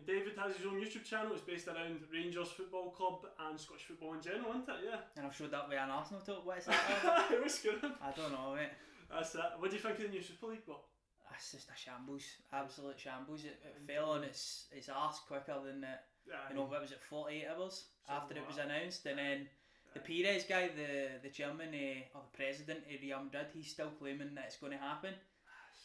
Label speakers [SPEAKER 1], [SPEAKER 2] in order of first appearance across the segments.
[SPEAKER 1] David has his own YouTube channel. It's based around Rangers Football Club and Scottish football in general, isn't it? Yeah.
[SPEAKER 2] And I've showed up with an Arsenal talk. What is that?
[SPEAKER 1] What's going on?
[SPEAKER 2] I don't know, mate.
[SPEAKER 1] That's it. What do you think of the new Super League? What?
[SPEAKER 2] It's just a shambles, absolute shambles. It fell on its arse quicker than it. What was it, 48 hours after it was announced, and then the Perez guy, the chairman or the president of Real Madrid, he's still claiming that it's going to happen.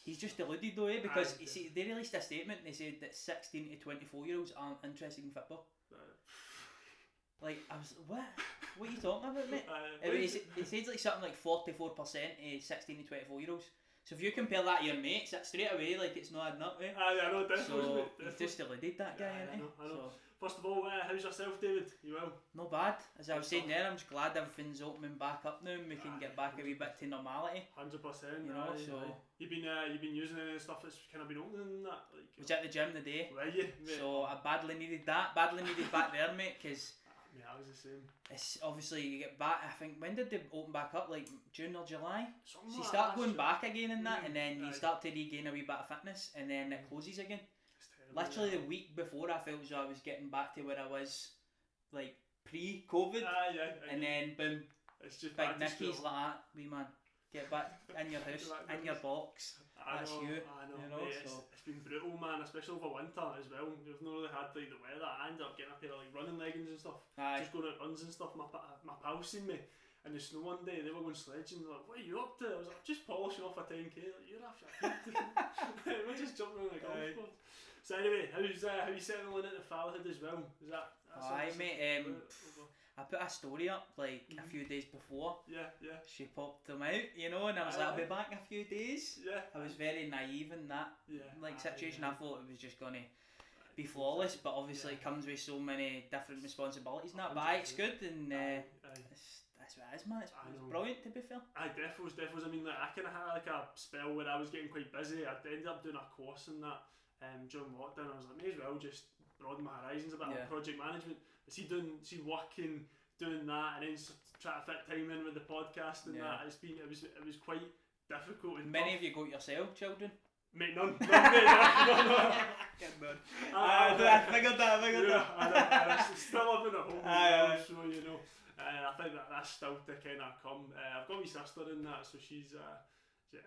[SPEAKER 2] He's just deluded though, because you see, they released a statement. They said that 16 to 24-year-olds aren't interested in football. Like, I was, what are you talking about, mate? It says like something like 44% of 16 to 24-year-olds. So if you compare that to your mates, that's straight away like it's not adding up, mate.
[SPEAKER 1] I know, definitely.
[SPEAKER 2] So
[SPEAKER 1] definitely.
[SPEAKER 2] he's just deluded that guy,
[SPEAKER 1] I know.
[SPEAKER 2] So,
[SPEAKER 1] first of all, how's yourself, David? You well?
[SPEAKER 2] not bad. As I was saying there, I'm just glad everything's opening back up now and we can get back a wee bit to normality.
[SPEAKER 1] 100%.
[SPEAKER 2] You know, so
[SPEAKER 1] you've been using any of the stuff that's kind of been opening and that. Like,
[SPEAKER 2] was at the gym today.
[SPEAKER 1] Were you? Mate?
[SPEAKER 2] So I badly needed that. Badly needed back there, mate, because.
[SPEAKER 1] Yeah, I was the same.
[SPEAKER 2] It's obviously you get back. I think when did they open back up? Like June or July. So you
[SPEAKER 1] like
[SPEAKER 2] start going back again in that, and then you start to regain a wee bit of fitness, and then it closes again. Literally the week before, I felt as though I was getting back to where I was, like pre-COVID. And then boom,
[SPEAKER 1] it's just
[SPEAKER 2] Big Nicky's like that, wee man. Get back in your house, in your box. That's you.
[SPEAKER 1] I know.
[SPEAKER 2] You know,
[SPEAKER 1] mate, it's been brutal, man, especially over winter as well. We've not really had like the weather. I ended up getting a pair of like running leggings and stuff. Just going out runs and stuff. My pals seen me in the snow one day. They were going sledging. They're like, "What are you up to?" I was like, "Just polishing off a 10k." Like, you're off your head. We're just jumping on a golf course. So anyway, how you settling into fatherhood as well? Is that?
[SPEAKER 2] Aye, mate. I put a story up like a few days before.
[SPEAKER 1] Yeah.
[SPEAKER 2] She popped them out, you know, and I was like, I'll be back in a few days.
[SPEAKER 1] Yeah.
[SPEAKER 2] I was very naive in that situation. I thought it was just going to be flawless, but obviously it comes with so many different responsibilities and that. But it's good, and that's what it is, man. It's brilliant, to be fair.
[SPEAKER 1] Defos. I mean, like, I kind of had like a spell where I was getting quite busy. I ended up doing a course in that during lockdown. I was like, may as well just broaden my horizons a bit on project management. But working, doing that, and then try to fit time in with the podcast and that. It was quite difficult. And
[SPEAKER 2] many of you got yourself children?
[SPEAKER 1] Mate, none.
[SPEAKER 2] None. I figured that.
[SPEAKER 1] I still living at home, so you know. I think that's still to kind of come. I've got my sister in that, so she's.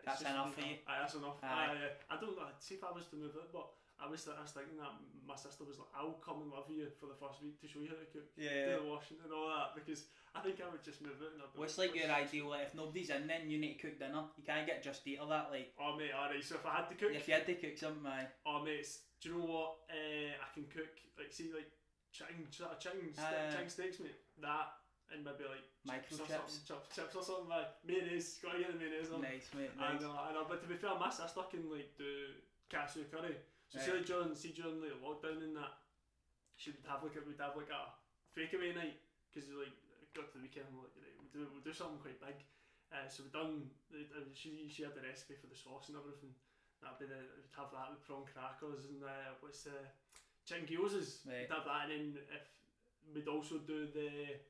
[SPEAKER 2] That's enough for you.
[SPEAKER 1] That's enough. I don't know. See if I was to move it, but I was thinking that my sister was like, "I'll come and live with you for the first week to show you how to cook, do the washing and all that," because I think I would just move it.
[SPEAKER 2] What's like your ideal? Like, if nobody's in, then you need to cook dinner. You can't get Just Eat or that. Like,
[SPEAKER 1] oh mate, alright. So if I had to cook,
[SPEAKER 2] if you had to cook something, aye.
[SPEAKER 1] Oh mate, do you know what? I can cook like chicken steaks, mate. That. And maybe like chips or something, like mayonnaise. Gotta get the mayonnaise on.
[SPEAKER 2] Nice, mate.
[SPEAKER 1] Nice.
[SPEAKER 2] I
[SPEAKER 1] know. But to be fair, my sister can like do cashew curry. So during like lockdown and that, she would have like a fake away night, because like got to the weekend and like, right, we'll do something quite big. So we done. She had the recipe for the sauce and everything. We'd have that with prawn crackers and chicken gyozas. We'd have that, and then if we'd also do the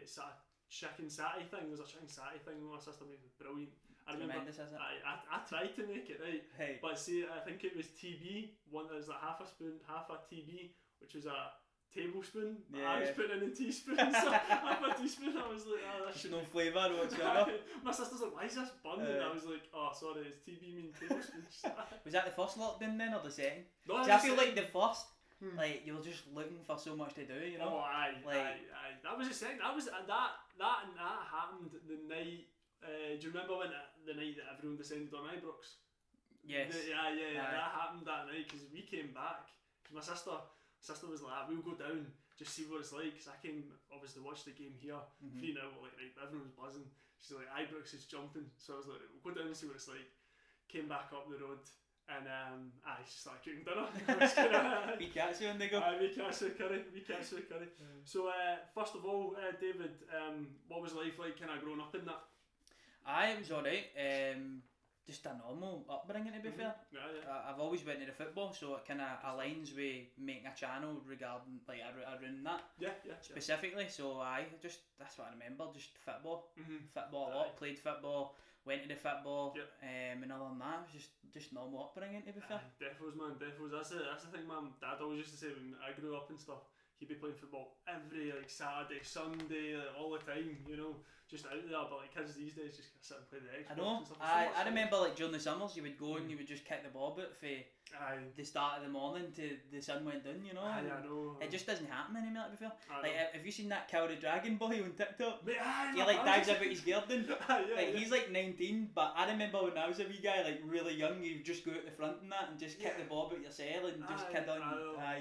[SPEAKER 1] sort of chicken satay thing. There's a chicken satay thing my sister made. It was brilliant. I remember.
[SPEAKER 2] Tremendous, is it?
[SPEAKER 1] I tried to make it right.
[SPEAKER 2] Hey.
[SPEAKER 1] But see, I think it was TB. One that was like half a TB, which was a tablespoon. I was putting in teaspoons. So half a teaspoon. I was like, that's
[SPEAKER 2] no flavour whatsoever.
[SPEAKER 1] My sister's like, why is this bun? And I was like, oh sorry, it's TB mean tablespoons.
[SPEAKER 2] Was that the first lockdown then, or the second?
[SPEAKER 1] No,
[SPEAKER 2] see, I feel like the first. Like, you were just looking for so much to do, you know.
[SPEAKER 1] Oh, aye. That was the second. That was that happened the night. Do you remember when the night that everyone descended on Ibrox?
[SPEAKER 2] Yes.
[SPEAKER 1] That happened that night, because we came back. Cause my sister was like, we'll go down, just see what it's like. Because I came obviously watch the game here. 3-0, like right, everyone was buzzing. She's like, Ibrox is jumping. So I was like, we'll go down and see what it's like. Came back up the road. And I just started cooking dinner.
[SPEAKER 2] We catch you when they go.
[SPEAKER 1] We catch the curry. So first of all, David, what was life like kind of growing up in that?
[SPEAKER 2] It was alright. Just a normal upbringing, to be fair. I've always went into football, so it kind of aligns with making a channel regarding like around that. Specifically, so that's what I remember. Just football, football a lot. Played football went to the football,
[SPEAKER 1] Yep.
[SPEAKER 2] and other than that, it was just normal upbringing, to be fair.
[SPEAKER 1] Defos, man, defos. That's the thing my dad always used to say when I grew up and stuff. He'd be playing football every like Saturday, Sunday, like, all the time, you know, just out there. But like kids these days just sit and play the Xbox.
[SPEAKER 2] I know.
[SPEAKER 1] And stuff.
[SPEAKER 2] I remember like during the summers, you would go and you would just kick the ball out for the start of the morning to the sun went down, you know.
[SPEAKER 1] I know.
[SPEAKER 2] It just doesn't happen anymore, to be fair.
[SPEAKER 1] Like,
[SPEAKER 2] have you seen that Kill the Dragon boy on TikTok?
[SPEAKER 1] Mate,
[SPEAKER 2] he like dives about his garden.
[SPEAKER 1] Yeah.
[SPEAKER 2] He's like 19, but I remember when I was a wee guy, like really young, you would just go out the front and that and just kick the ball out your cell and just kid on.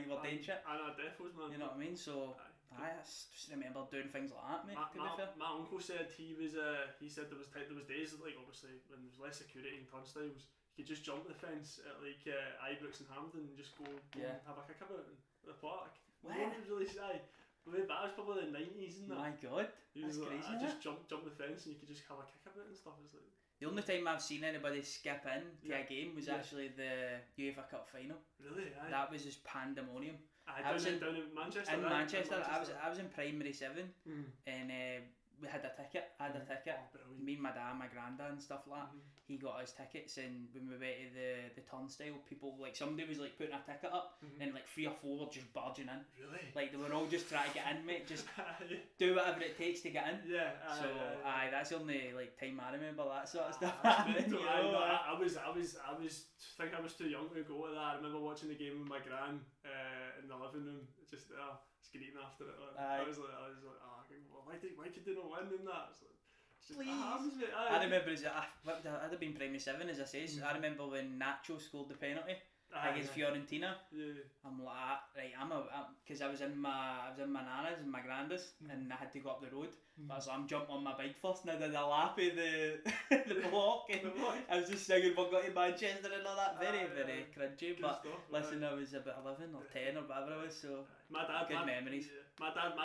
[SPEAKER 2] You were doing shit.
[SPEAKER 1] I know, defos, man.
[SPEAKER 2] You know what I mean? So. I just remember doing things like that, mate. To be fair.
[SPEAKER 1] My uncle said he said there was days like obviously when there was less security and turnstiles, you could just jump the fence at like Ibrox and Hampden and just go and have a kick about in the park.
[SPEAKER 2] What?
[SPEAKER 1] It was really shy. But that was probably the 90s and that.
[SPEAKER 2] My God, that's
[SPEAKER 1] like,
[SPEAKER 2] crazy.
[SPEAKER 1] I just jump the fence and you could just have a kick about and stuff. It's like
[SPEAKER 2] the only time I've seen anybody skip in to a game was actually the UEFA Cup final.
[SPEAKER 1] Really?
[SPEAKER 2] That was just pandemonium.
[SPEAKER 1] I was down in Manchester.
[SPEAKER 2] In Manchester, I was in primary 7, and we had a ticket. I had a ticket.
[SPEAKER 1] Oh,
[SPEAKER 2] me and my dad, my granddad, and stuff like that. He got us tickets, and when we went to the turnstile, people like somebody was like putting a ticket up, and like 3 or 4 were just barging in.
[SPEAKER 1] Really?
[SPEAKER 2] Like they were all just trying to get in, mate. Just do whatever it takes to get in.
[SPEAKER 1] Yeah.
[SPEAKER 2] That's the only like time I remember that sort of stuff
[SPEAKER 1] happening.
[SPEAKER 2] You know?
[SPEAKER 1] I was think I was too young to go to that. I remember watching the game with my gran in the living room, just screaming after it. I was like, why could they not win in that?
[SPEAKER 2] I remember I'd have been primary 7, as I say. I remember when Nacho scored the penalty against Fiorentina.
[SPEAKER 1] Yeah.
[SPEAKER 2] I'm like, right, because I was in my nana's and my granda's, and I had to go up the road. But I'm jumping on my bike first, and I did a lap of the block, and I was just singing "We're going to Manchester" and all that. Very cringy. But stuff, listen, I was about 11 or 10 or whatever I was, so good memories.
[SPEAKER 1] My dad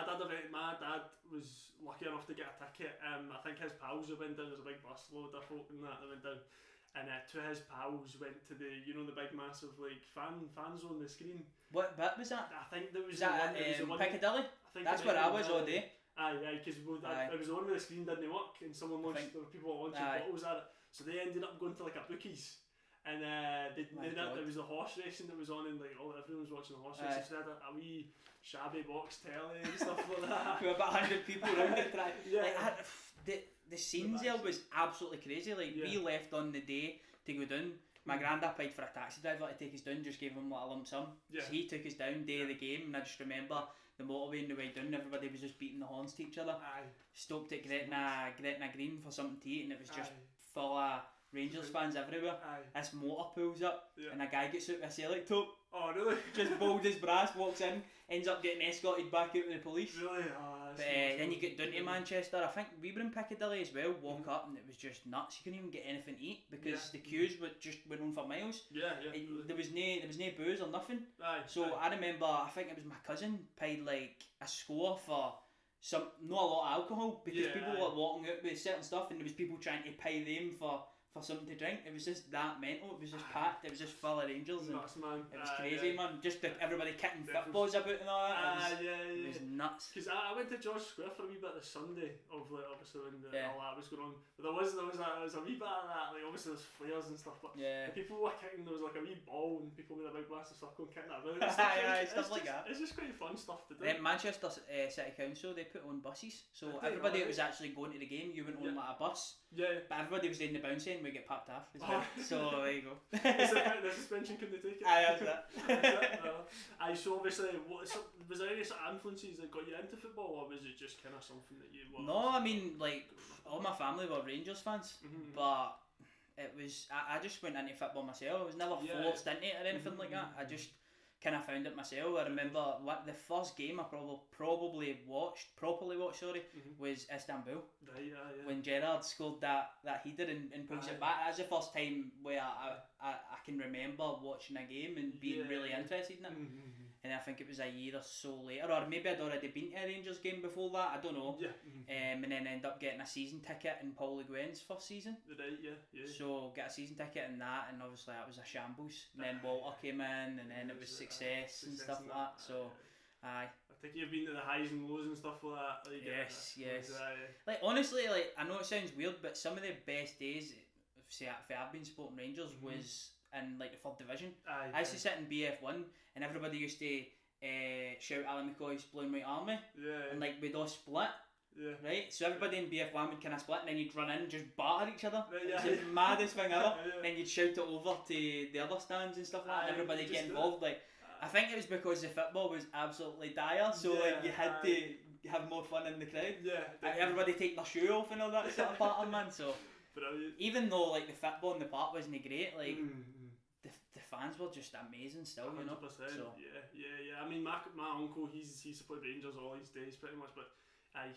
[SPEAKER 1] was lucky enough to get a ticket. I think his pals went down. There was a big busload of folk and that went down. And 2 of his pals went to the big massive like fan zone, the screen.
[SPEAKER 2] What bit was that?
[SPEAKER 1] I think there was
[SPEAKER 2] Piccadilly. That's where I was all day.
[SPEAKER 1] Because it was the one where the screen didn't work, and there were people launching bottles at it. So they ended up going to like a bookies, and there was the horse racing that was on, and like everyone was watching the horse racing. So they had a wee shabby box telly and stuff like that.
[SPEAKER 2] With about 100 people around it. The scenes there was absolutely crazy. Like we left on the day to go down. My granddad paid for a taxi driver to take us down, just gave him like a lump sum. So he took us down day of the game, and I just remember the motorway on the way down, everybody was just beating the horns to each other. Stopped at Gretna Green for something to eat, and it was just full of Rangers fans everywhere. This motor pulls up, and a guy gets out with a Celtic top.
[SPEAKER 1] Oh really?
[SPEAKER 2] Just bald as brass, walks in, ends up getting escorted back out with the police.
[SPEAKER 1] Really?
[SPEAKER 2] But then you get down to Manchester. I think we were in Piccadilly as well. Walk up and it was just nuts. You couldn't even get anything to eat because the queues just went on for miles. There was no booze or nothing. I remember, I think it was my cousin paid like a score for not a lot of alcohol because people were walking out with certain stuff, and there was people trying to pay them for something to drink. It was just that mental. It was just packed. It was just full of Rangers.
[SPEAKER 1] Nuts, man.
[SPEAKER 2] It was crazy, man. Just everybody kicking footballs about and all that. It was nuts.
[SPEAKER 1] Because I went to George Square for a wee bit this Sunday of like obviously when all that was going on. But there was a wee bit of that. Like obviously there's flares and stuff. But the people were kicking. There was like a wee ball and people with a big massive circle kicking that about.
[SPEAKER 2] Stuff like that.
[SPEAKER 1] It's just quite fun stuff to do.
[SPEAKER 2] Manchester City Council, they put on buses, so everybody that was actually going to the game, you went on like a bus. But everybody was in the bounce end, we get packed off as well. So there you go.
[SPEAKER 1] The suspension couldn't take it.
[SPEAKER 2] That's it.
[SPEAKER 1] So obviously, was there any sort of influences that got you into football, or was it just kind of something that you were?
[SPEAKER 2] No, I mean, like all my family were Rangers fans, but it was I just went into football myself. I was never forced into it or anything like that. I just kind of found it myself. I remember the first game I properly watched was Istanbul. When Gerrard scored that header and pushed it back. That's the first time where I can remember watching a game and being really interested in it. And I think it was a year or so later, or maybe I'd already been to a Rangers game before that, I don't know. And then ended up getting a season ticket in Paul Le Guen's first season. So get a season ticket in that, and obviously that was a shambles. And then Walter came in, and then it was success and stuff like that. So,
[SPEAKER 1] I think you've been to the highs and lows and stuff like that. Like,
[SPEAKER 2] yes. Like honestly, like I know it sounds weird, but some of the best days, say if I've been supporting Rangers, was in like the 3rd division. I used to sit in BF1, and everybody used to shout Alan McCoy's Blue and White Army, and like we'd all split. Yeah. Right? So everybody in BF1 would kind of split, and then you'd run in and just batter each other. Right, it was the maddest thing ever. Then you'd shout it over to the other stands and stuff like that, and everybody get involved. Like, I think it was because the football was absolutely dire, so like you had to have more fun in the crowd. Yeah. And everybody take their shoe off and all that sort of pattern, man. So even though like the football in the park wasn't great, like the fans were just amazing still, 100%, you know. So
[SPEAKER 1] yeah. I mean, my uncle, he supported Rangers all his days pretty much, but.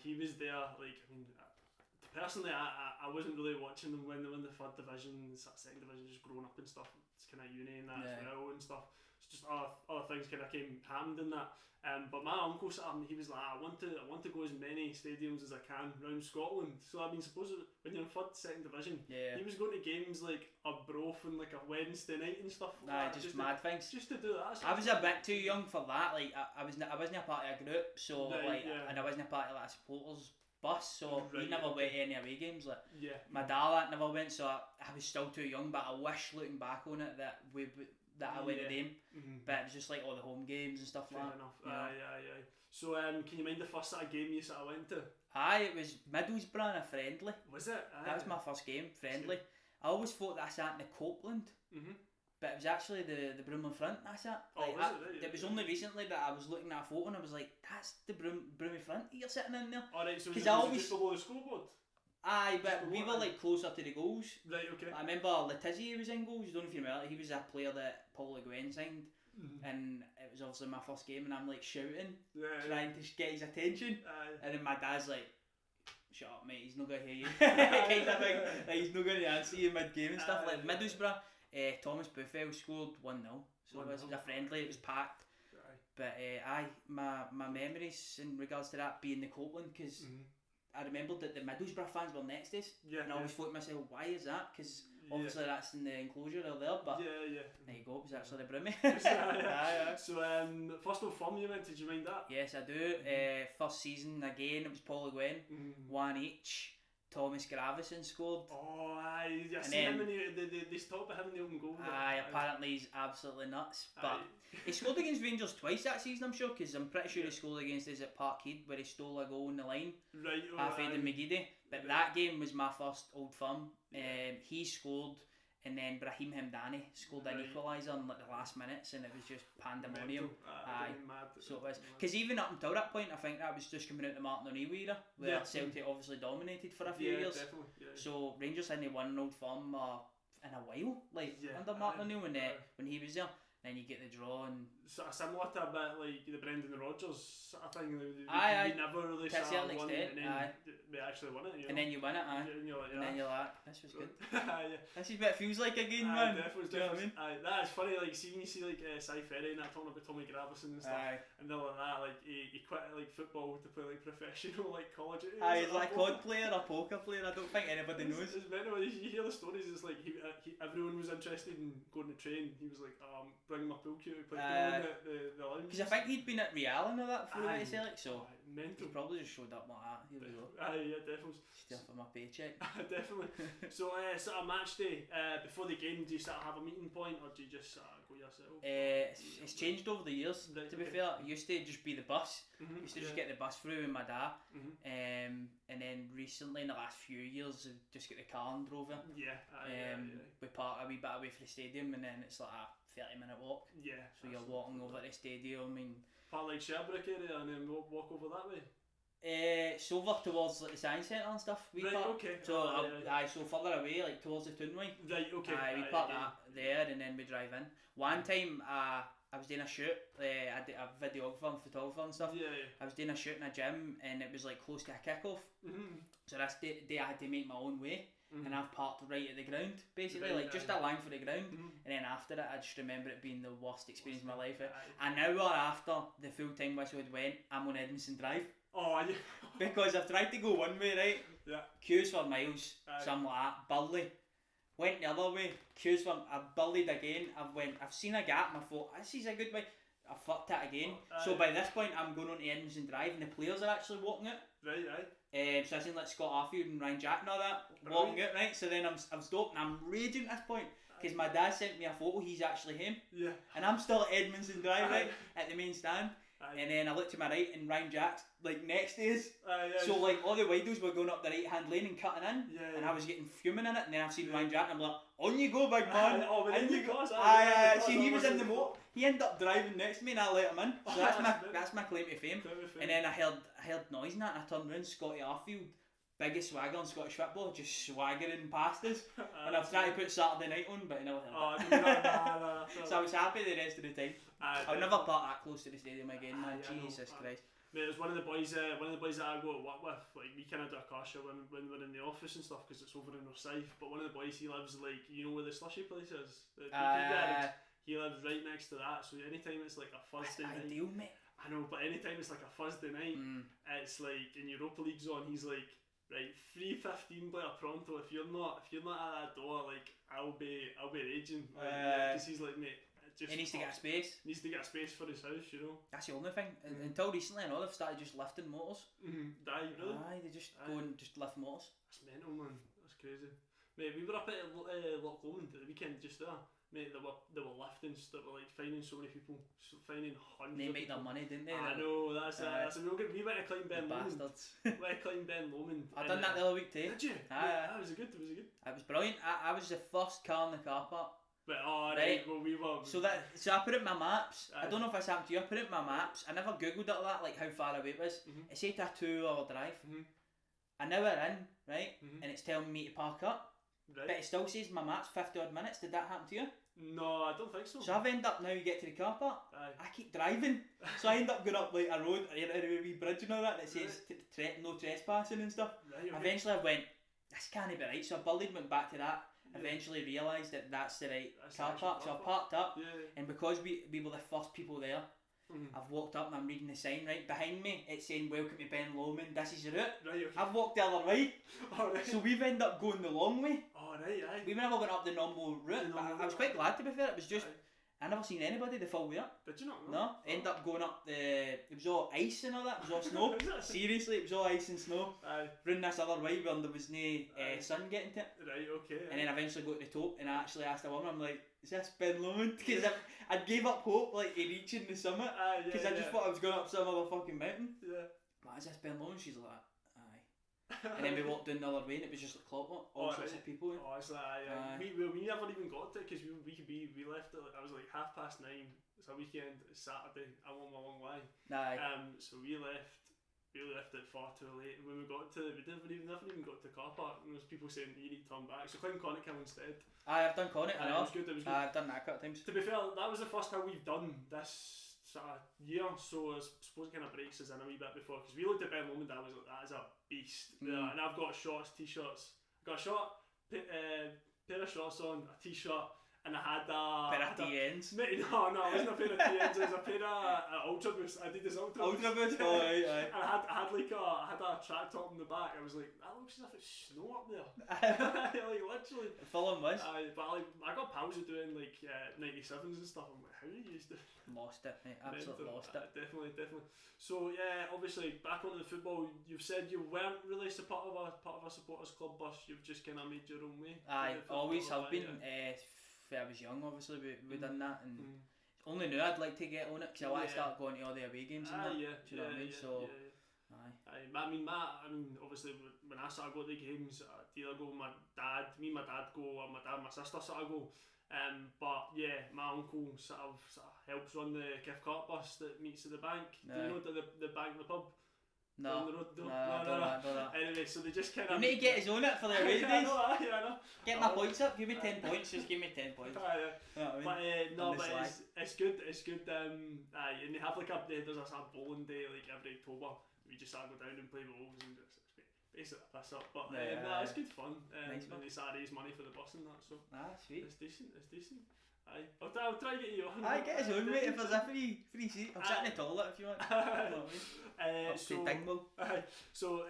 [SPEAKER 1] He was there, like, I mean, personally, I wasn't really watching them when they were in the 3rd division, 2nd division, just growing up and stuff. It's kind of uni and that as well and stuff. It's just other things kind of happened in that. But my uncle he was like, I want to go as many stadiums as I can around Scotland. So I mean, suppose when you're in 3rd, 2nd division, he was going to games like Arbroath on like a Wednesday night and stuff. Like that,
[SPEAKER 2] just mad things.
[SPEAKER 1] Just to do that.
[SPEAKER 2] I was a bit too young for that. Like I wasn't a part of a group, so and I wasn't a part of like a supporters bus, so we never went to any away games. Like my dad never went, so I was still too young. But I wish looking back on it that I went to them, but it was just like all the home games and stuff like that.
[SPEAKER 1] Fair enough. So can you mind the first sort of game you sort of went to?
[SPEAKER 2] It was Middlesbrough and a friendly.
[SPEAKER 1] Was it?
[SPEAKER 2] That was my first game, friendly. I always thought that I sat in the Copeland, but it was actually the Broom in front. That's it. It was only recently that I was looking at a photo and I was like, that's the Broom in front you're sitting in there.
[SPEAKER 1] Alright, so was it just below the scoreboard?
[SPEAKER 2] Aye, but we were like closer to the goals.
[SPEAKER 1] Right, okay.
[SPEAKER 2] I remember Letizia was in goals. I don't know if you remember. He was a player that Paul Le Guin signed, and it was obviously my first game, and I'm like shouting, trying to get his attention, and then my dad's like, "Shut up, mate. He's not gonna hear you," kind of thing. Like he's not gonna answer you mid game and stuff. Like Middlesbrough, Thomas Buffel scored 1-0, so it was a friendly. It was packed. But my memories in regards to that being the Copeland, because. I remembered that the Middlesbrough fans were next to us, and I always thought to myself, why is that? Because obviously that's in the enclosure or there, but there you go, it was actually the Brummy.
[SPEAKER 1] So, first Old Firm you went, did you mind that?
[SPEAKER 2] Yes, I do. First season, again, it was Paul Le Guin, 1 each. Thomas Gravison scored.
[SPEAKER 1] Oh, aye. I see him in they stopped him in the open goal.
[SPEAKER 2] Apparently he's absolutely nuts. But he scored against Rangers twice that season, I'm sure, because I'm pretty sure he scored against us at Parkhead where he stole a goal in the line.
[SPEAKER 1] Right,
[SPEAKER 2] half-aid in McGeady. But that game was my first Old Firm. He scored, and then Brahim Hamdani scored an equaliser in like the last minutes, and it was just pandemonium. So it was. Because even up until that point, I think that was just coming out the Martin O'Neill era, where Celtic obviously dominated for a few years. So Rangers hadn't won an Old Firm in a while, like under Martin O'Neill when he was there. Then you get the draw and
[SPEAKER 1] sort of similar to a bit like the Brendan Rodgers sort of thing. We never really
[SPEAKER 2] to a certain
[SPEAKER 1] won
[SPEAKER 2] extent,
[SPEAKER 1] and then we actually won it.
[SPEAKER 2] And then you win it,
[SPEAKER 1] and
[SPEAKER 2] then you're like, this was good. This is what it feels like again, man.
[SPEAKER 1] Definitely,
[SPEAKER 2] do you know what I mean?
[SPEAKER 1] That is funny. Like, see when you see like Cy Ferry and that talking about Tommy Gravison and stuff, and they're like that. Like he quit like football to play like professional like college.
[SPEAKER 2] He's like a COD player, a poker player. I don't think anybody knows.
[SPEAKER 1] It's mental. You hear the stories. It's like everyone was interested in going to train. He was like, bring my pool cue to play the lounge.
[SPEAKER 2] Because I think he'd been at Real and all that before he went to Celtic, so
[SPEAKER 1] mental.
[SPEAKER 2] He probably just showed up like that. Here we go.
[SPEAKER 1] Definitely.
[SPEAKER 2] Still for my paycheck.
[SPEAKER 1] Definitely. So sort of match day, before the game, do you sort of have a meeting point, or do you just go yourself?
[SPEAKER 2] It's changed over the years, to be fair. It used to just be the bus. Used to just get the bus through with my dad. And then recently, in the last few years, I've just got the car and drove it. We park a wee bit away from the stadium, and then it's like a 30-minute walk. So you're walking over to the stadium and
[SPEAKER 1] part like Sherbrooke area, and then walk over that way.
[SPEAKER 2] It's over towards like the science centre and stuff. We park.
[SPEAKER 1] Okay.
[SPEAKER 2] So so further away, like towards the Toonway.
[SPEAKER 1] Right. Okay.
[SPEAKER 2] We park that there, and then we drive in. One time, I was doing a shoot. I did a videographer and photographer and stuff. I was doing a shoot in a gym, and it was like close to a kick-off. So this day I had to make my own way. And I've parked right at the ground, basically, like just a line for the ground. And then after it, I just remember it being the worst experience of my life. An hour after the full time whistle had went, I'm on Edmondson Drive. Because I've tried to go one way, right? Queues for miles, something like that. Burley. Went the other way. Queues for. I've burleyed again. I've seen a gap and I thought, this is a good way. I fucked it again. So by this point, I'm going on to Edmondson Drive, and the players are actually walking it.
[SPEAKER 1] Right, aye.
[SPEAKER 2] So I seen like Scott Arfield and Ryan Jack and all that walking it, right? So then I'm stopped and I'm raging at this point because my dad sent me a photo. He's actually him.
[SPEAKER 1] Yeah.
[SPEAKER 2] And I'm still at Edmondson Drive, right, at the main stand. And then I looked to my right and Ryan Jack's like next to us. So like all the widos were going up the right hand lane and cutting in, and I was getting fuming in it. And then I've seen Ryan Jack and I'm like, on you go, big man.
[SPEAKER 1] In you go.
[SPEAKER 2] See, he was in the moat. He ended up driving next to me and I let him in. So that's my claim to fame. And then I heard noise and that, and I turned around, Scotty Arfield, biggest swagger in Scottish football, just swaggering past us. And I've tried to put Saturday Night on, but I never heard it.
[SPEAKER 1] Nah.
[SPEAKER 2] So I was happy the rest of the time. I'll never park that close to the stadium again, man. Jesus Christ.
[SPEAKER 1] Mate, it was one of the boys that I go to work with. Like, we kind of do a car show when we're in the office and stuff because it's over in Northside. But one of the boys, he lives like, you know where the slushy place is? He lives right next to that. So anytime it's like a Thursday night.
[SPEAKER 2] Ideal, mate.
[SPEAKER 1] I know, but anytime it's like a Thursday night, it's like in Europa League's on. He's like, right, 3:15 Blair pronto. If you're not at that door, like I'll be raging. Because he's like, mate.
[SPEAKER 2] He needs to get a space.
[SPEAKER 1] Needs to get a space for his house, you know.
[SPEAKER 2] That's the only thing. Until recently, I know they've started just lifting motors.
[SPEAKER 1] Aye, really?
[SPEAKER 2] Aye, they just go and just lift motors.
[SPEAKER 1] That's mental, man. That's crazy. Mate, we were up at Loch Lomond at the weekend just there. Mate, they were lifting, they were like finding so many people, finding hundreds.
[SPEAKER 2] They make their money, didn't they?
[SPEAKER 1] I know, that's a real good. We went to climb Ben Lomond. We went to climb Ben Lomond.
[SPEAKER 2] I done that the other week too.
[SPEAKER 1] Did you?
[SPEAKER 2] Aye.
[SPEAKER 1] Was it good?
[SPEAKER 2] It was brilliant. I was the first car in the car park.
[SPEAKER 1] But right, well we were.
[SPEAKER 2] So I put it in my maps. I don't know if it's happened to you. I put it in my maps. I never googled it like how far away it was. It said a 2-hour drive. I now we're in, right, and it's telling me to park up. Right. But it still says in my maps 50 odd minutes. Did that happen to you?
[SPEAKER 1] No, I don't think so.
[SPEAKER 2] So I've ended up now. You get to the car park. I keep driving, so I end up going up like a road, a wee bridge and all that. And it says no trespassing and stuff. Right, okay. Eventually, I went, this can't be right. So I bullied, went back to that. Eventually realised that that's the right car park, so I parked up, and because we were the first people there, I've walked up and I'm reading the sign right behind me. It's saying welcome to Ben Lomond, this is your route. Right, okay. I've walked the other way, so we've ended up going the long way. We never went up the normal route, but I was quite glad to be fair. It was just, I never seen anybody the full way up.
[SPEAKER 1] Did you not?
[SPEAKER 2] No, ended up going up it was all ice and all that, it was all snow. Seriously, it was all ice and snow. Round this other way where there was no sun getting to it.
[SPEAKER 1] Right, okay.
[SPEAKER 2] And then I eventually got to the top and I actually asked a woman, I'm like, is this Ben Lomond? Because I gave up hope like of reaching the summit, because I just thought I was going up some other fucking mountain. But is this Ben Lomond? She's like, aye. And then we walked down the other way and it was just like clockwork, all sorts of people.
[SPEAKER 1] It's like, we never even got to it because we left at I was like 9:30. It's a weekend, it's Saturday, I want my long way. So we left it far too late, and when we got to, we never even got to the car park, and there was people saying you need to turn back, so climb Conic Hill instead.
[SPEAKER 2] I've done Conic, I know.
[SPEAKER 1] It was good.
[SPEAKER 2] I've done that a couple of times.
[SPEAKER 1] To be fair, that was the first hill we've done this sort of year, so I suppose it kind of breaks us in a wee bit before, because we looked at Ben Lomond, I was like, that is a beast. And I've got shorts, t-shirts, got a short pair of shorts on, a t-shirt, and I had a
[SPEAKER 2] pair of TNs.
[SPEAKER 1] No, it wasn't a pair of TNs. It was a pair of Ultra Boost. Adidas Ultra Boost.
[SPEAKER 2] Aye.
[SPEAKER 1] And I had a track top in the back. I was like, that looks as if it's snow up there. Like literally.
[SPEAKER 2] Full on was.
[SPEAKER 1] But like, I got pals who doing like 97s and stuff. I'm like, how are you used to?
[SPEAKER 2] Lost it, mate. Absolutely lost it.
[SPEAKER 1] Definitely. So yeah, obviously back onto the football. You've said you weren't really part of a supporters club bus. You've just kind of made your own way.
[SPEAKER 2] Aye, always have been. When I was young, obviously we done that, and only now I'd like to get on it because I want to start going to all the away games and that. Do you know what I mean? So,
[SPEAKER 1] aye. I mean, obviously when I started going to the games, I'd either go with my dad go, or my dad and my sister sort of go. But yeah, my uncle sort of helps run the gift cart bus that meets at the bank. Do you know the bank, the pub?
[SPEAKER 2] No.
[SPEAKER 1] Anyway, so they just kind of.
[SPEAKER 2] You need to get his own it for the away days.
[SPEAKER 1] I know.
[SPEAKER 2] Get my points up. Give me 10 points. Just give me 10 points.
[SPEAKER 1] But it's good. And they have like there's a bowling day like every October. We just go down and play bowls and just basically piss up. But it's good fun.
[SPEAKER 2] Nice,
[SPEAKER 1] and they start to raise money for the bus and that. So
[SPEAKER 2] sweet.
[SPEAKER 1] It's decent. Aye, I'll try to get you on.
[SPEAKER 2] Aye, get us on, mate. If there's a free seat, I'll sit in the toilet if you want.
[SPEAKER 1] So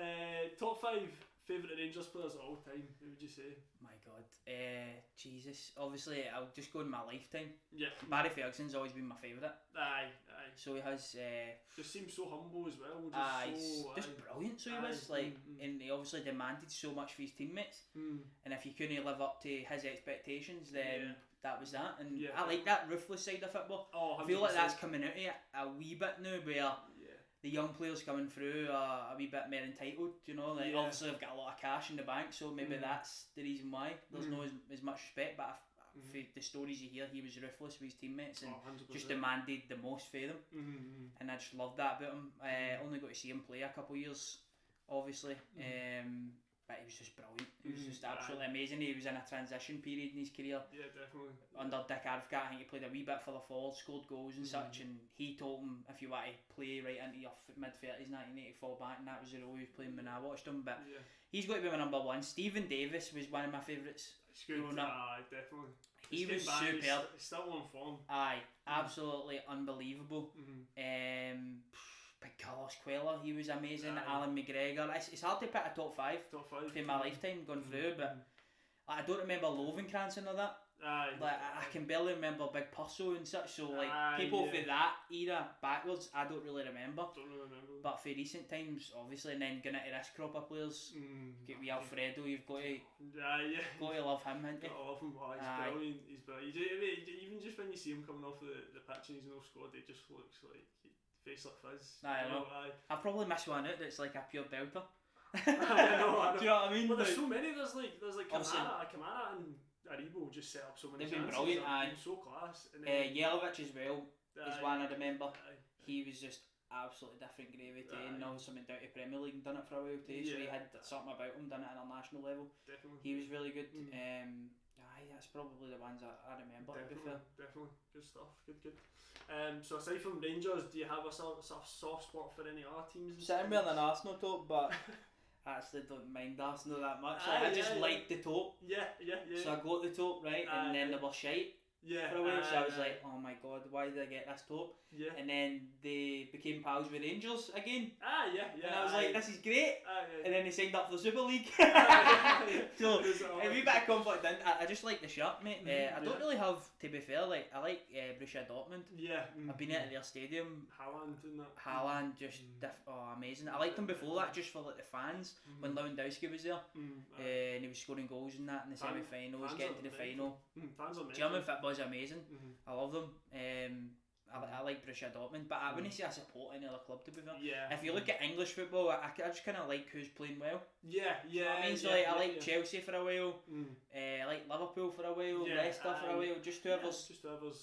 [SPEAKER 1] top 5 favourite Rangers players of all time? Who would you say?
[SPEAKER 2] My God, Jesus. Obviously, I'll just go in my lifetime.
[SPEAKER 1] Yeah.
[SPEAKER 2] Barry Ferguson's always been my favourite.
[SPEAKER 1] Aye.
[SPEAKER 2] So he has.
[SPEAKER 1] Just seems so humble as well.
[SPEAKER 2] Just brilliant. So he was and he obviously demanded so much for his teammates. And if you couldn't live up to his expectations, then that was that. And I like that ruthless side of football.
[SPEAKER 1] Oh, 100%.
[SPEAKER 2] I feel like that's coming out of it a wee bit now, where the young players coming through are a wee bit more entitled, you know, like obviously they've got a lot of cash in the bank, so maybe that's the reason why there's no as much respect, but for the stories you hear, he was ruthless with his teammates and just demanded the most for them, and I just loved that about him. Only got to see him play a couple of years, obviously, but he was just brilliant. He was just absolutely amazing. He was in a transition period in his career.
[SPEAKER 1] Yeah, definitely.
[SPEAKER 2] Under Dick Advocaat, I think he played a wee bit for the Falls, scored goals and such, and he told him, if you want to play right into your mid-30s, 1980, fall back, and that was the role he was playing when I watched him. But he's got to be my number one. Stephen Davis was one of my favourites growing up.
[SPEAKER 1] Definitely.
[SPEAKER 2] He was superb.
[SPEAKER 1] He's still on form.
[SPEAKER 2] Aye, absolutely unbelievable. Big Carlos Cuellar, he was amazing. Alan McGregor. It's hard to pick a top five for my lifetime going through, but I don't remember Lovenkrands and all that. I can barely remember Big Purcell and such. So people for that era backwards, I don't really remember. But for recent times, obviously, and then going into this crop of players, get wee Alfredo. You've got to love him, haven't you?
[SPEAKER 1] I love him. He's brilliant. Even just when you see him coming off the pitch and he's no squad, he just looks like face like fizz.
[SPEAKER 2] I know. I've probably missed one out that's like a pure belter.
[SPEAKER 1] I know.
[SPEAKER 2] Do you know what I mean?
[SPEAKER 1] But there's so many. There's like Kamara and Aribo just set up so many.
[SPEAKER 2] They've been brilliant.
[SPEAKER 1] So class. And
[SPEAKER 2] Yelovich as well is one I remember. He was just absolutely different gravy too, and also went down to Premier League and done it for a while too. So he had something about him, done it at a national level.
[SPEAKER 1] Definitely.
[SPEAKER 2] He was really good. That's probably the ones I remember.
[SPEAKER 1] Definitely. Good stuff. Good. So aside from Rangers, do you have a sort of soft spot for any other teams?
[SPEAKER 2] Sitting with an Arsenal top, but I actually don't mind Arsenal that much. I just like the top.
[SPEAKER 1] Yeah.
[SPEAKER 2] So I got the top, right, and then they were shite for a while, so I was like, oh my god, why did I get this top? And then they became pals with Rangers again. And I was like, this is great. And then they signed up for the Super League. So a wee bit of conflict. I just like the shirt, mate. I don't really have, to be fair, like I like Borussia Dortmund. I've been at their stadium. Haaland just amazing. I liked him before that just for like the fans when Lewandowski was there, and he was scoring goals in that in the semi-finals, getting to the final. German football is amazing. I love them. I like Borussia Dortmund, but I wouldn't say I support any other club, to be fair. If you look at English football, I just kind of like who's playing well. I mean, so I like Chelsea for a while, I like Liverpool for a while, Leicester for a while, just whoever's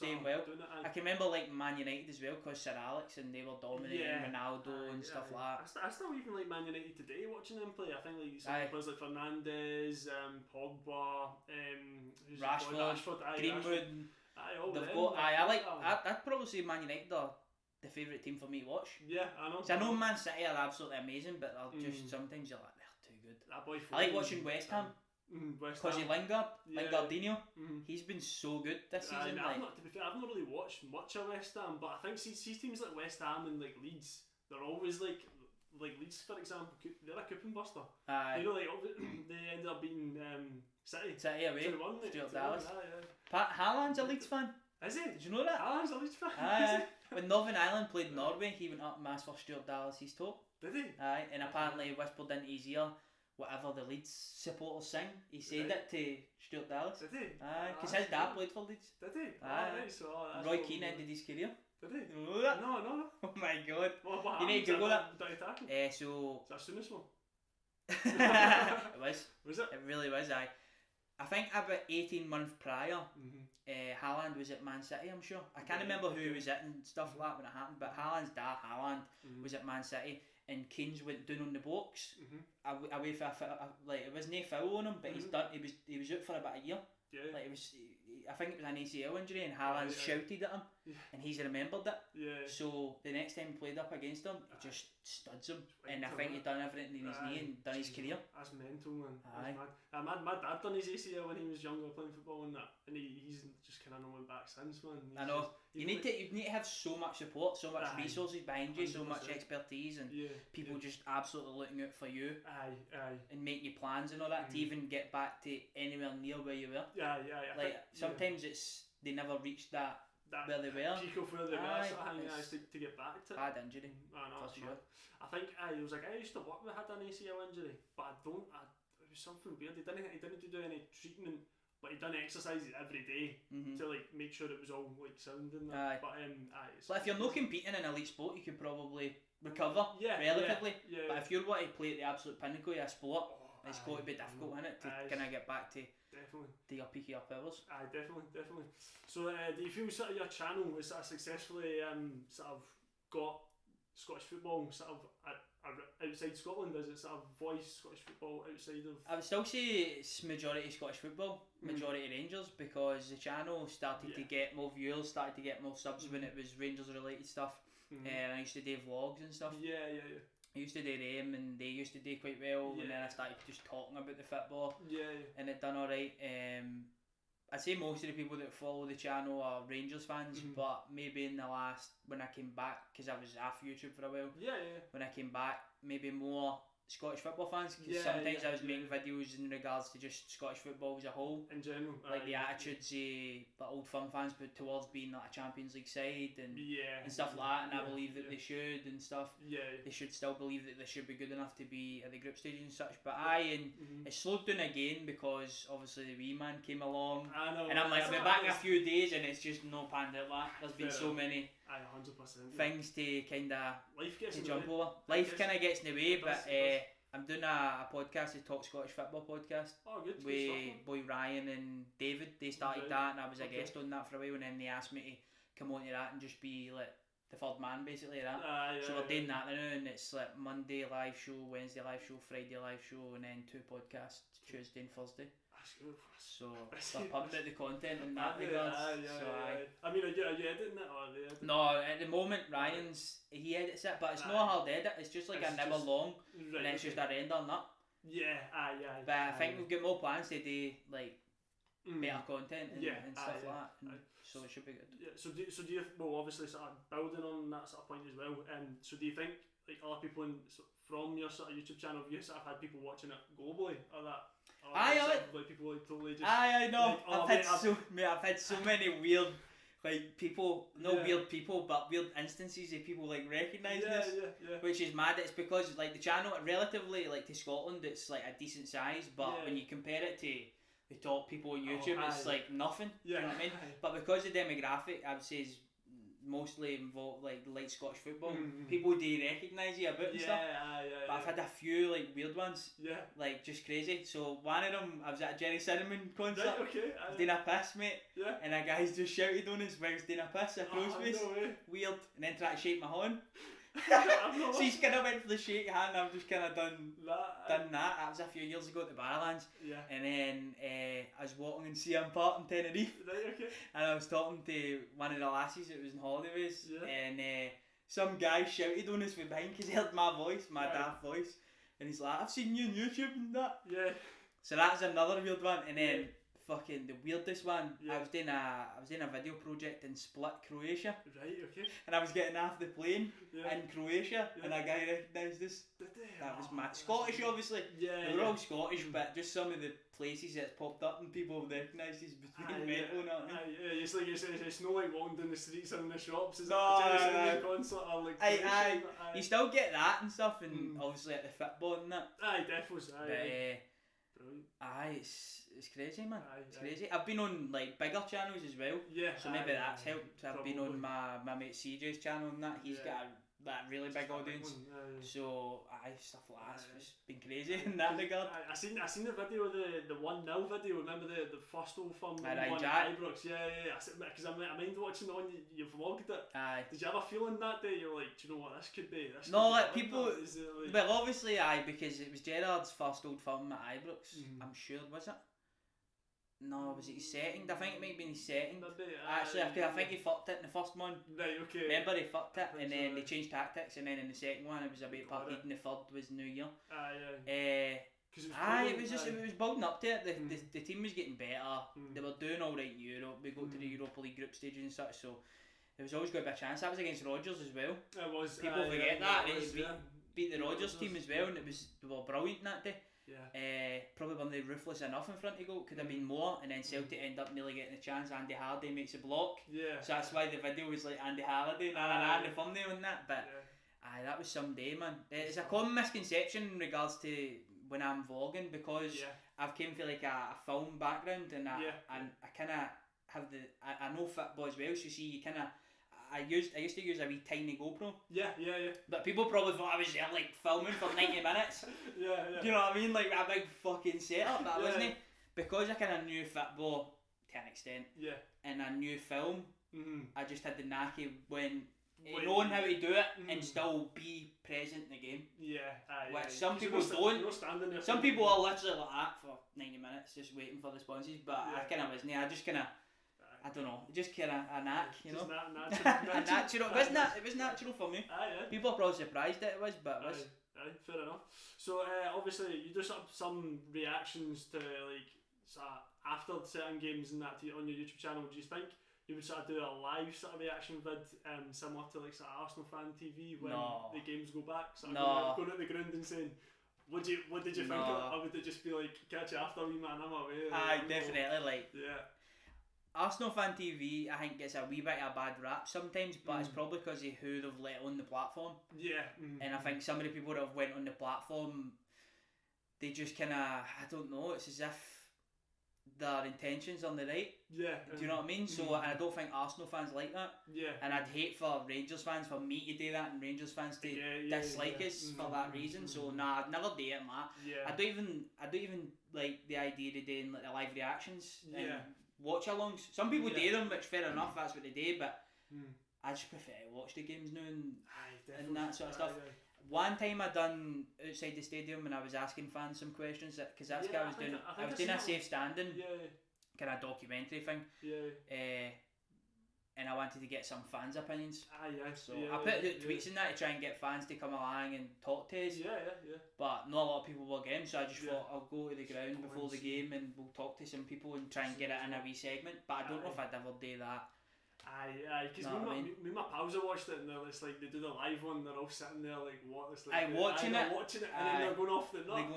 [SPEAKER 2] doing well. I can remember like Man United as well, because Sir Alex and they were dominating Ronaldo and stuff like that.
[SPEAKER 1] I still even like Man United today, watching them play. I think like some players like Fernandes, Pogba,
[SPEAKER 2] Rashford, Greenwood. I'd probably say Man United are the favourite team for me to watch.
[SPEAKER 1] I know.
[SPEAKER 2] So I know Man City are absolutely amazing, but they're just sometimes you're like, they're too good. I like watching West Ham. Because Lingardinho, he's been so good this season.
[SPEAKER 1] To be fair, I've not really watched much of West Ham, but I think see teams like West Ham and like Leeds, they're always like Leeds, for example, they're a coupon buster. You know, like they ended up beating City
[SPEAKER 2] away.
[SPEAKER 1] 2-1,
[SPEAKER 2] Stuart Dallas. Pat Haaland's a Leeds fan.
[SPEAKER 1] Is he?
[SPEAKER 2] Did you know that?
[SPEAKER 1] Haaland's a Leeds fan.
[SPEAKER 2] When Northern Ireland played Norway, he went up mass for Stuart Dallas's top.
[SPEAKER 1] Did he?
[SPEAKER 2] And apparently whispered into his ear whatever the Leeds supporters sing. He said it to Stuart Dallas.
[SPEAKER 1] Did he?
[SPEAKER 2] Because his dad played for Leeds.
[SPEAKER 1] Did he?
[SPEAKER 2] Roy Keane ended his career.
[SPEAKER 1] Did he?
[SPEAKER 2] You know that?
[SPEAKER 1] No.
[SPEAKER 2] Oh my god.
[SPEAKER 1] What
[SPEAKER 2] you need to Google that.
[SPEAKER 1] So
[SPEAKER 2] it's
[SPEAKER 1] that soonest one?
[SPEAKER 2] It was.
[SPEAKER 1] Was it?
[SPEAKER 2] It really was. I think about 18 months prior, Haaland was at Man City, I'm sure. I can't remember who was it and stuff like that when it happened, but Haaland's dad, Haaland, was at Man City, and Keynes went down on the box, away for it was no foul on him, but he was out for about a year. Like I think it was an ACL injury, and Haaland shouted at him. and he's remembered it.
[SPEAKER 1] Yeah.
[SPEAKER 2] So the next time he played up against him, he just studs him, and I think he done everything in his knee and done his career.
[SPEAKER 1] That's mental, man.
[SPEAKER 2] Aye.
[SPEAKER 1] That's mad. My dad done his ACL when he was younger playing football and that, and he's just kind of not went back since, man.
[SPEAKER 2] I know. You need to have so much support, so much resources behind you, 100%. So much expertise, and people just absolutely looking out for you.
[SPEAKER 1] Aye.
[SPEAKER 2] And making you plans and all that to even get back to anywhere near where you were.
[SPEAKER 1] Yeah.
[SPEAKER 2] Like sometimes they never reached that where they were.
[SPEAKER 1] Peak of where they were, sort of thing, to get back to.
[SPEAKER 2] Bad injury.
[SPEAKER 1] I know,
[SPEAKER 2] for sure.
[SPEAKER 1] I think it was like I used to work with had an ACL injury, but it was something weird. He didn't do any treatment, but he done exercises every day to like make sure it was all like sound and that. But
[SPEAKER 2] if you're not competing in elite sport, you could probably recover relatively. But if you're wanting to play at the absolute pinnacle of a sport, it's going to be difficult, isn't it, to kind of get back to your peak of your powers.
[SPEAKER 1] Aye, definitely. So do you feel sort of your channel has sort of successfully sort of got Scottish football sort of outside Scotland? Does it sort of voice Scottish football outside of...
[SPEAKER 2] I would still say it's majority Scottish football, majority Rangers, because the channel started to get more viewers, started to get more subs when it was Rangers related stuff. I used to do vlogs and stuff. I used to do them and they used to do quite well, and then I started just talking about the football and it done alright. I'd say most of the people that follow the channel are Rangers fans, but maybe in the last, when I came back, because I was off YouTube for a while, when I came back, maybe more Scottish football fans, because sometimes I was making videos in regards to just Scottish football as a whole,
[SPEAKER 1] in general,
[SPEAKER 2] like the attitudes the Old Firm fans put towards being like a Champions League side and stuff like that, and I believe that they should and stuff. They should still believe that they should be good enough to be at the group stage and such. But it slowed down again because obviously the wee man came along.
[SPEAKER 1] I know,
[SPEAKER 2] and I'm like, I'll be back in a few days, and it's just no panned out like that. There's been so many
[SPEAKER 1] 100%
[SPEAKER 2] things to kind of
[SPEAKER 1] life gets in
[SPEAKER 2] jump
[SPEAKER 1] the way.
[SPEAKER 2] over. Life kind of gets in the way, but I'm doing a podcast, the Talk Scottish Football podcast.
[SPEAKER 1] Oh, good.
[SPEAKER 2] With boy Ryan and David. They started that, and I was a guest on that for a while, and then they asked me to come on to that and just be like the third man basically of that. So we're doing that now, and it's like Monday live show, Wednesday live show, Friday live show, and then 2 podcasts Tuesday and Thursday.
[SPEAKER 1] That's good.
[SPEAKER 2] So they're pumped out the content in that regard.
[SPEAKER 1] I mean, are you editing it or are they editing?
[SPEAKER 2] No, at the moment he edits it, but it's not a hard edit. It's just like an hour long, and it's just a render and that. But I think we've got more plans to do like better content and stuff like that. So it should be good.
[SPEAKER 1] So do you well obviously sort of building on that sort of point as well. So do you think like other people from your sort of YouTube channel, have you sort of had people watching it globally or that? Like people like totally just.
[SPEAKER 2] I know. Like, I've had so many weird like people, weird people, but weird instances of people like recognising this, which is mad. It's because like the channel, relatively like to Scotland, it's like a decent size, but when you compare it to the top people on YouTube, it's like nothing. You know what I mean? But because the demographic, I would say, is mostly involved like Scottish football, people do recognise you a bit and stuff. But I've had a few like weird ones, like just crazy. So one of them, I was at a Jerry Cinnamon concert, doing a piss, mate, and a guy's just shouted on us whilst doing a piss across me. Weird, and then tried to shake my hand. So he's kind of went for the shake hand. I've just kind of done that. That was a few years ago at the Barrowlands, and then I was walking in CM Park in Tenerife, and I was talking to one of the lassies that was in holidays, and some guy shouted on us from behind because he heard my voice, my daft voice, and he's like, "I've seen you on YouTube and that." So that's another weird one, and then fucking the weirdest one. I was doing a video project in Split, Croatia. And I was getting off the plane in Croatia, and a guy recognised us. That was mad. Scottish, obviously. They were all Scottish, but just some of the places that popped up and people recognised us between mental and that.
[SPEAKER 1] It's like it's not like walking down the streets or in the shops. It's
[SPEAKER 2] a
[SPEAKER 1] concert or like
[SPEAKER 2] you still get that and stuff, and obviously at the football and that.
[SPEAKER 1] Definitely.
[SPEAKER 2] It's crazy, man. It's crazy. I've been on like bigger channels as well. So maybe that's helped. I've been on my mate CJ's channel and that. He's got that really big audience. So stuff like that's just been crazy in that regard.
[SPEAKER 1] I seen the video, the 1-0 video. Remember the first Old Firm one
[SPEAKER 2] Jack.
[SPEAKER 1] Ibrox? Because I mind watching the one you vlogged it. Did you have a feeling that day? You're like, do you know what this could be?
[SPEAKER 2] People. Well, obviously, because it was Gerard's first Old Firm at Ibrox. I'm sure, was it? No, was it his second? I think it might have been his second.
[SPEAKER 1] Maybe,
[SPEAKER 2] Actually, I think he fucked it in the first one.
[SPEAKER 1] Right, okay.
[SPEAKER 2] Remember, he fucked it, and then
[SPEAKER 1] so,
[SPEAKER 2] they changed tactics, and then in the second one, it was a bit party, and the third was New Year. It was building up to it. The team was getting better. They were doing all right in Europe. We got to the Europa League group stages and such, so there was always going to be a chance. That was against Rodgers as well.
[SPEAKER 1] It was.
[SPEAKER 2] People forget that. It beat the Rodgers team as well, and they were brilliant that day.
[SPEAKER 1] Yeah.
[SPEAKER 2] Probably weren't they ruthless enough in front of goal. Could have been more, and then Celtic end up nearly getting a chance. Andy Hardy makes a block.
[SPEAKER 1] Yeah.
[SPEAKER 2] So that's why the video was like Andy Hardy, and the thumbnail and that. But that was some day, man. It's a common misconception in regards to when I'm vlogging, because I've came from like a film background, and I kind of have I know football as well. So you see, you kind of. I used to use a wee tiny GoPro.
[SPEAKER 1] Yeah.
[SPEAKER 2] But people probably thought I was there like filming for 90 minutes.
[SPEAKER 1] Yeah.
[SPEAKER 2] Do you know what I mean? Like a big fucking setup, but I wasn't. Because I kind of knew football to an extent. Yeah. And I knew film. I just had the knack of knowing how to do it and still be present in the game. Yeah. Which some people don't. Some people are literally like that for 90 minutes just waiting for responses, but I kind of wasn't. I just kind of. I don't know, just kind of a knack, you know. A natural. It was natural for me. People are probably surprised that it was, but it was.
[SPEAKER 1] Fair enough. So obviously you do some reactions to like after certain games and that on your YouTube channel. Do you think you would sort of do a live sort of reaction vid similar to like sort of Arsenal Fan TV when the games go back? Sort of going at the ground and saying, what did you think of it? Or would it just be like, catch you after, wee man, I'm away?
[SPEAKER 2] Definitely, like. Yeah. Arsenal Fan TV, I think, gets a wee bit of a bad rap sometimes, but it's probably because of who they've let on the platform. Yeah. And I think some of the people that have went on the platform, they just kind of, I don't know, it's as if their intentions are the right. Yeah. Do you know what I mean? So I don't think Arsenal fans like that. Yeah. And I'd hate for Rangers fans, for me to do that, and Rangers fans to dislike us for that reason. So I'd never do it, man. Yeah. I don't even like the idea of doing like the live reactions. Watch alongs. Some people do them, which fair enough, that's what they do, but I just prefer to watch the games now and that sort of stuff. One time I done outside the stadium and I was asking fans some questions, because that's what I was doing. I was doing a safe standing kind of documentary thing. And I wanted to get some fans' opinions. So I put tweets in that to try and get fans to come along and talk to us. But not a lot of people were getting, so I just thought I'll go to the ground before the game and we'll talk to some people and try and get it in a wee segment. But I don't know if I'd ever do that.
[SPEAKER 1] Because me and my pals have watched it and it's like they do the live one, they're all sitting there like what? It's like
[SPEAKER 2] watching it
[SPEAKER 1] and then they're going off the nut.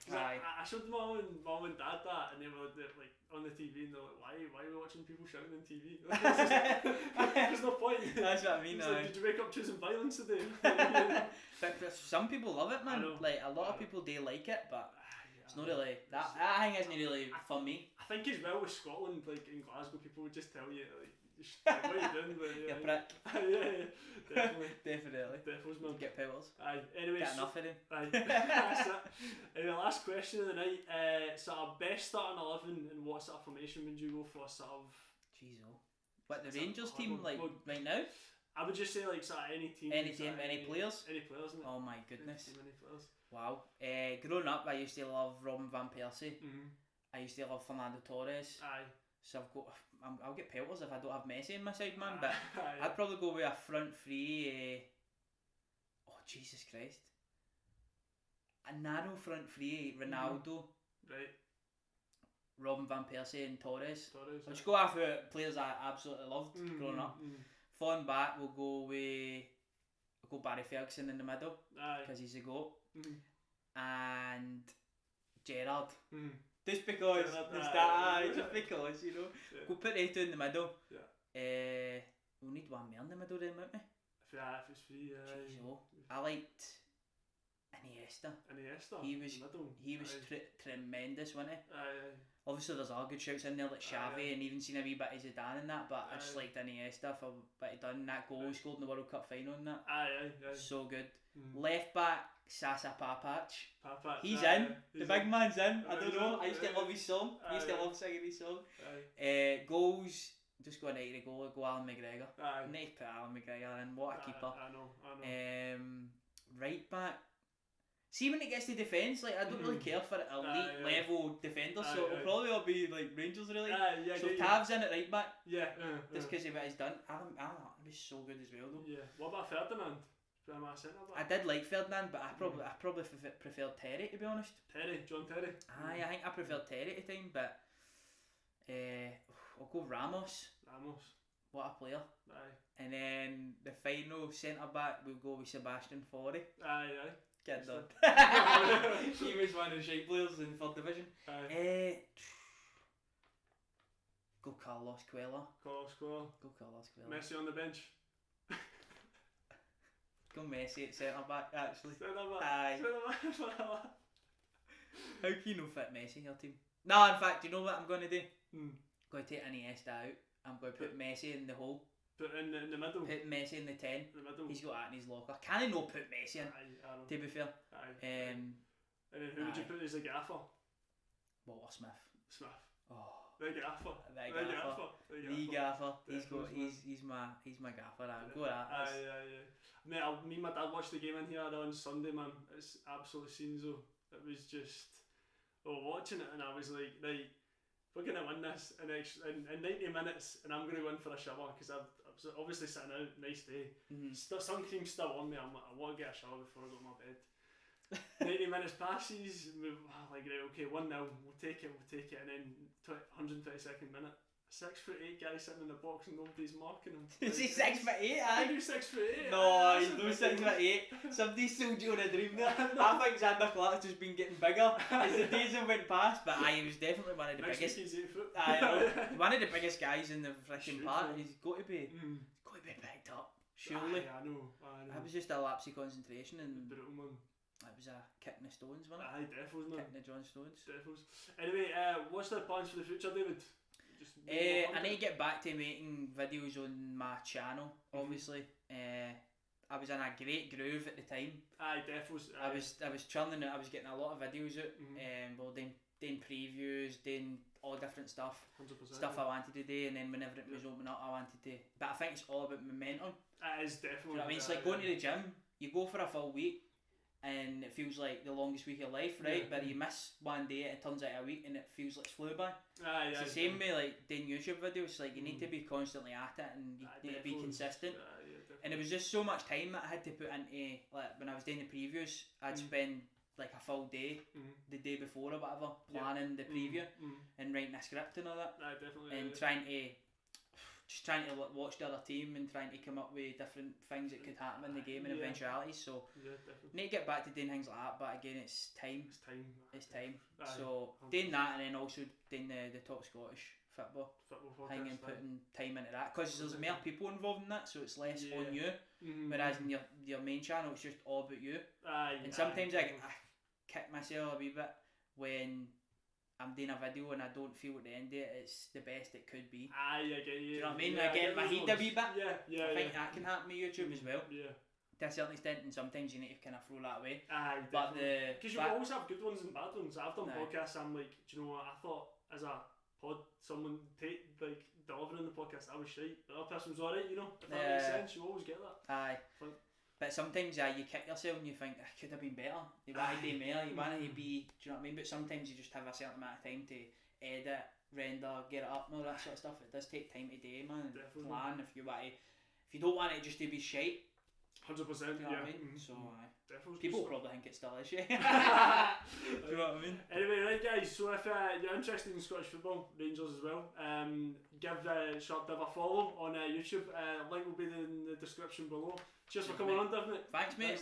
[SPEAKER 1] I showed mum and dad that and they were like on the TV and they're like, why are we watching people shouting on TV? There's no point.
[SPEAKER 2] That's what I mean.
[SPEAKER 1] Like, did you wake up choosing violence today?
[SPEAKER 2] But some people love it, man. Like a lot of people do like it, but it's not really that. I think isn't really for me.
[SPEAKER 1] I think as well with Scotland, like in Glasgow, people would just tell you like, what are you doing? But,
[SPEAKER 2] you prick. Definitely.
[SPEAKER 1] Defos, man.
[SPEAKER 2] Get powers.
[SPEAKER 1] Anyway,
[SPEAKER 2] get enough of them.
[SPEAKER 1] That's it. Anyway, last question of the night. Sort of best starting 11 and what sort of formation would you go for? Sort of.
[SPEAKER 2] Jeez, what the Rangers team like right now?
[SPEAKER 1] I would just say like sort of any team.
[SPEAKER 2] Any team, any players.
[SPEAKER 1] Any players. Isn't it?
[SPEAKER 2] Oh my goodness.
[SPEAKER 1] Any players.
[SPEAKER 2] Wow. Growing up, I used to love Robin van Persie. I used to love Fernando Torres. So I'll get pelters if I don't have Messi in my side, man. But I'd probably go with a front three. Oh Jesus Christ! A narrow front three: Ronaldo,
[SPEAKER 1] right?
[SPEAKER 2] Robin van Persie and Torres. I'll just go after players I absolutely loved growing up. Falling back, we'll go Barry Ferguson in the middle because he's a GOAT, and Gerrard. Just because just because, you know. We'll put A2 in the middle. We'll need one more in the middle then, won't we?
[SPEAKER 1] If it's free,
[SPEAKER 2] I liked Iniesta. He was tremendous, wasn't he? Obviously there's all good shouts in there like Xavi and even seen a wee bit of Zidane and that, but I just liked Iniesta for what he done. That goal he scored in the World Cup final and that. So good. Left back, Sasa Papac. He's in. The big man's in. I don't know. I used to love his song. I used to love singing his song. Goals, just going out of the goal, go Alan McGregor. Nice to put Alan McGregor in. What a keeper.
[SPEAKER 1] I know.
[SPEAKER 2] Right back, See when it gets to defence, like I don't really care for elite level defenders, so it'll probably all be like Rangers really. So Tav's in at right back. Just because of what he's done. Adam was so good as well though.
[SPEAKER 1] Yeah. What about Ferdinand?
[SPEAKER 2] I did like Ferdinand, but I probably preferred Terry, to be honest.
[SPEAKER 1] John Terry.
[SPEAKER 2] Aye, I think I preferred Terry at the time, but I'll go Ramos. What a player.
[SPEAKER 1] Aye. And
[SPEAKER 2] then the final centre back, we'll go with Sebastian Faure.
[SPEAKER 1] Aye.
[SPEAKER 2] Get done. He was one of the shite players in 3rd division. Go Carlos Cuellar. Go Carlos Cuellar.
[SPEAKER 1] Messi on the bench.
[SPEAKER 2] Go Messi at centre back, actually.
[SPEAKER 1] Aye.
[SPEAKER 2] How can you not fit Messi in your team? No, in fact, do you know what I'm going to do? I'm going to take Iniesta out. I'm going to put Messi in the hole.
[SPEAKER 1] Put in the middle.
[SPEAKER 2] Put Messi in the 10.
[SPEAKER 1] The middle.
[SPEAKER 2] He's got that in his locker. Can I not put Messi in? To be fair.
[SPEAKER 1] And then who would you put as a gaffer?
[SPEAKER 2] Walter Smith. Oh.
[SPEAKER 1] The gaffer.
[SPEAKER 2] The gaffer. He's my gaffer. I'll go with that.
[SPEAKER 1] Aye. Mate, me and my dad watched the game in here on Sunday, man. It's absolute scenes though. It was just, watching it and I was like, right, we're going to win this in 90 minutes and I'm going to go in for a shower because I was obviously sitting out, nice day. Some cream's still on me, I want to get a shower before I go to my bed. 90 minutes passes, we're like, right, okay, 1-0, we'll take it, and then 122nd minute, 6'8" guy sitting in the box and nobody's marking him.
[SPEAKER 2] Is he 6'8"?
[SPEAKER 1] I do 6'8".
[SPEAKER 2] No, he's no 6'8". Somebody sold you on a dream there. I think Xander Clark's just been getting bigger as the days have went past, but he was definitely one of the biggest.
[SPEAKER 1] He's 8 foot.
[SPEAKER 2] One of the biggest guys in the freaking park. He's got to be picked up, surely.
[SPEAKER 1] I know.
[SPEAKER 2] It was just a lapse of concentration and
[SPEAKER 1] brutal, man.
[SPEAKER 2] It was a kick in the stones, wasn't it?
[SPEAKER 1] Aye, defos, man.
[SPEAKER 2] Kick in the John Stones.
[SPEAKER 1] Defos. Anyway, what's the plans for the future, David?
[SPEAKER 2] I need to get back to making videos on my channel, obviously. I was in a great groove at the time.
[SPEAKER 1] Aye, defos.
[SPEAKER 2] I was churning it, I was getting a lot of videos out. Doing previews, doing all different stuff.
[SPEAKER 1] 100%.
[SPEAKER 2] Stuff I wanted to do, and then whenever it was opening up, I wanted to. But I think it's all about momentum.
[SPEAKER 1] It is definitely.
[SPEAKER 2] Do you know what I mean? It's like going to the gym, you go for a full week, and it feels like the longest week of your life, right? But you miss one day, it turns out a week, and it feels like it's flew by. It's the same way like doing YouTube videos. Like you need to be constantly at it, and you need to be consistent. And it was just so much time that I had to put into, like when I was doing the previews, I'd spend like a full day, the day before or whatever, planning the preview and writing a script and all that. And trying to watch the other team and trying to come up with different things that could happen in the game and eventualities. So need to get back to doing things like that, but again, it's time. So doing that, and then also doing the Top Scottish football thing and putting time into that, because there's more people involved in that, so it's less on you. Whereas in your main channel, it's just all about you. And sometimes I kick myself a wee bit when I'm doing a video and I don't feel at the end of it it's the best it could be.
[SPEAKER 1] I get you.
[SPEAKER 2] Do you know what I mean? I get my head a wee bit.
[SPEAKER 1] I
[SPEAKER 2] think that can happen with YouTube as well. To a certain extent, and sometimes you need to kind of throw that away.
[SPEAKER 1] But because you always have good ones and bad ones. I've done podcasts, I'm like, do you know what? I thought as a someone delivering the podcast, I was shite. The other person was alright, you know. If that makes sense, you always get that. But sometimes you kick yourself and you think, I could have been better. You want to do more, you want to be, do you know what I mean? But sometimes you just have a certain amount of time to edit, render, get it up and all that sort of stuff. It does take time to do, man. Definitely.
[SPEAKER 2] Plan if you don't want it just to be shite.
[SPEAKER 1] 100%,
[SPEAKER 2] you know what I mean? So people probably think it's still is shit.
[SPEAKER 1] Do you know what I mean? Anyway, right guys, so if you're interested in Scottish football, Rangers as well, give SharpDiv a follow on YouTube. Link will be in the description below. Cheers for coming on, Div, mate.
[SPEAKER 2] Thanks, mate.